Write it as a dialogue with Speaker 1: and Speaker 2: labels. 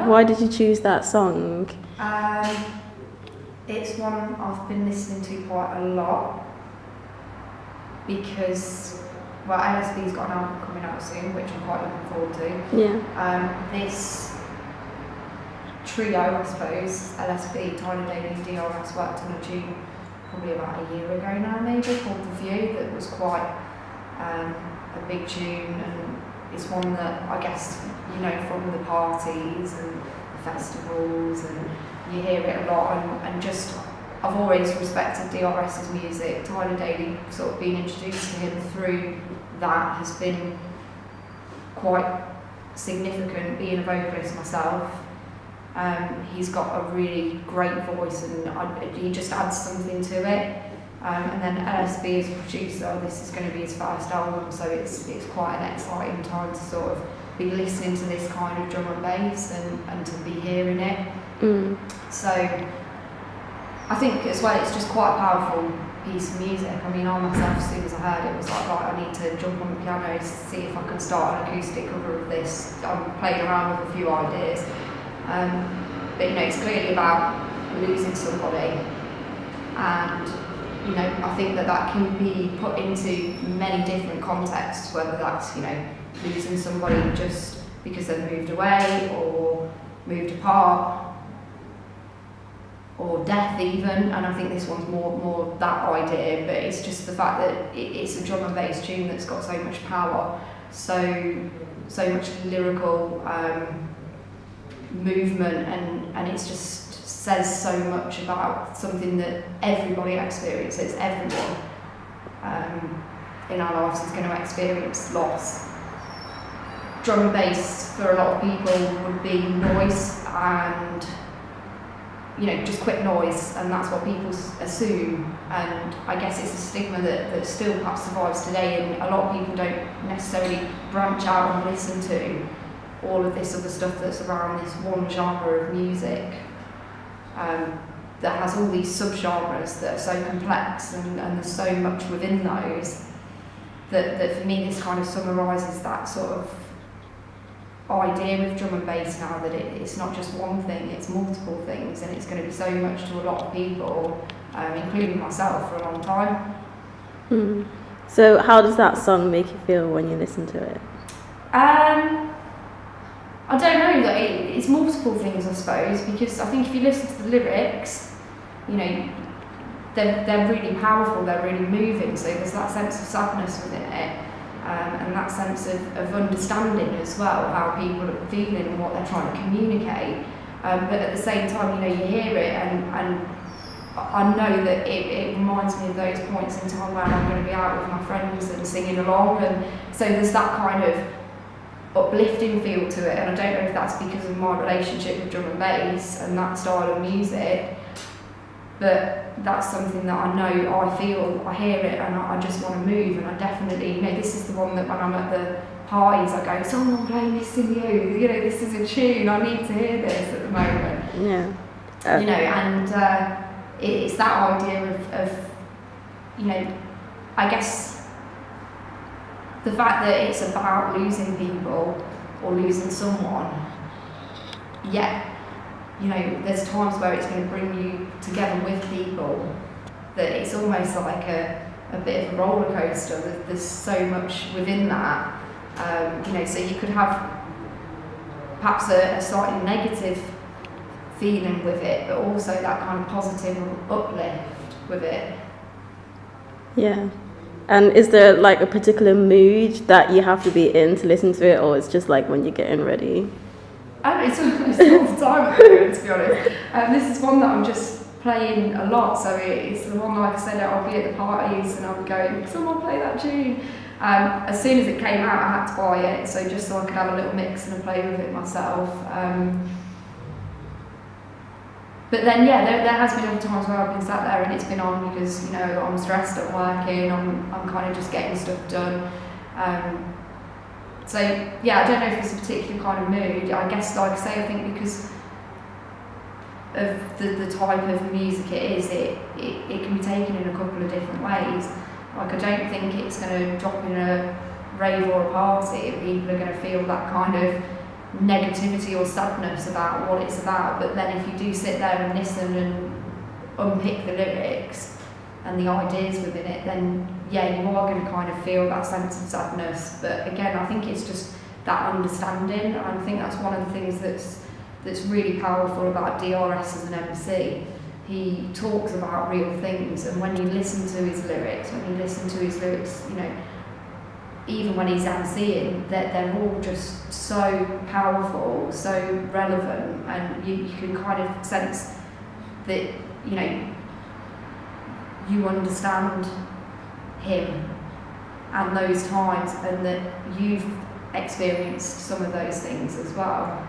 Speaker 1: Why did you choose that song?
Speaker 2: It's one I've been listening to quite a lot because, well, LSB's got an album coming out soon, which I'm quite looking forward to.
Speaker 1: Yeah.
Speaker 2: This trio, I suppose, LSB, Tyler Daly, DRS, worked on a tune probably about a year ago now, maybe, called The View, that was quite a big tune, and it's one that I guess, you know, from the parties and the festivals, and you hear it a lot, and just I've always respected DRS's music. Tyler Daly, sort of being introduced to him through that has been quite significant, being a vocalist myself. He's got a really great voice, and he just adds something to it. And then LSB as a producer, this is going to be his first album, so it's quite an exciting time to sort of be listening to this kind of drum and bass and to be hearing it. So I think as well it's just quite a powerful piece of music. I mean, I myself, as soon as I heard it, was like, right, I need to jump on the piano to see if I can start an acoustic cover of this. I'm playing around with a few ideas. But you know, it's clearly about losing somebody, and you know, I think that can be put into many different contexts, whether that's, you know, losing somebody just because they've moved away or moved apart, or death even, and I think this one's more that idea, but it's just the fact that it's a drum and bass tune that's got so much power, so much lyrical movement, and it's just says so much about something that everybody experiences. Everyone in our lives is going to experience loss. Drum and bass for a lot of people would be noise, and you know, just quick noise, and that's what people assume, and I guess it's a stigma that still perhaps survives today, and a lot of people don't necessarily branch out and listen to all of this other stuff that's around this one genre of music that has all these subgenres that are so complex, and there's so much within those that for me this kind of summarises that sort of idea with drum and bass now, that it's not just one thing, it's multiple things, and it's going to be so much to a lot of people, including myself, for a long time.
Speaker 1: So how does that song make you feel when you listen to it?
Speaker 2: I don't know, that it's multiple things, I suppose, because I think if you listen to the lyrics, you know, they're really powerful, they're really moving, so there's that sense of sadness within it, and that sense of understanding as well, how people are feeling and what they're trying to communicate, but at the same time, you know, you hear it, and I know that it reminds me of those points in time when I'm going to be out with my friends and singing along, and so there's that kind of uplifting feel to it, and I don't know if that's because of my relationship with drum and bass and that style of music, but that's something that I know, I feel, I hear it, and I just want to move, and I definitely, you know, this is the one that when I'm at the parties I go, someone playing this in you know, this is a tune, I need to hear this at the moment.
Speaker 1: Yeah.
Speaker 2: You know, and it's that idea of, you know, I guess the fact that it's about losing people or losing someone, yet, you know, there's times where it's going to bring you together with people, that it's almost like a bit of a roller coaster. There's so much within that, you know, so you could have perhaps a slightly negative feeling with it, but also that kind of positive uplift with it.
Speaker 1: Yeah. And is there like a particular mood that you have to be in to listen to it, or it's just like when you're getting ready?
Speaker 2: It's all the time at the moment, to be honest. This is one that I'm just playing a lot, so it's the one, like I said, I'll be at the parties and I'll be going, someone play that tune. As soon as it came out, I had to buy it, so just so I could have a little mix and a play with it myself. But then, yeah, there has been other times where I've been sat there and it's been on because, you know, I'm stressed at working, I'm kind of just getting stuff done. So, yeah, I don't know if it's a particular kind of mood. I guess, like I say, I think because of the type of music it is, it can be taken in a couple of different ways. Like, I don't think it's going to drop in a rave or a party and people are going to feel that kind of negativity or sadness about what it's about. But then if you do sit there and listen and unpick the lyrics and the ideas within it, then yeah, you are going to kind of feel that sense of sadness. But again, I think it's just that understanding. I think that's one of the things that's really powerful about DRS as an MC. He talks about real things, and when you listen to his lyrics, you know, even when he's MCing, they're all just so powerful, so relevant, and you can kind of sense that, you know, you understand him and those times, and that you've experienced some of those things as well.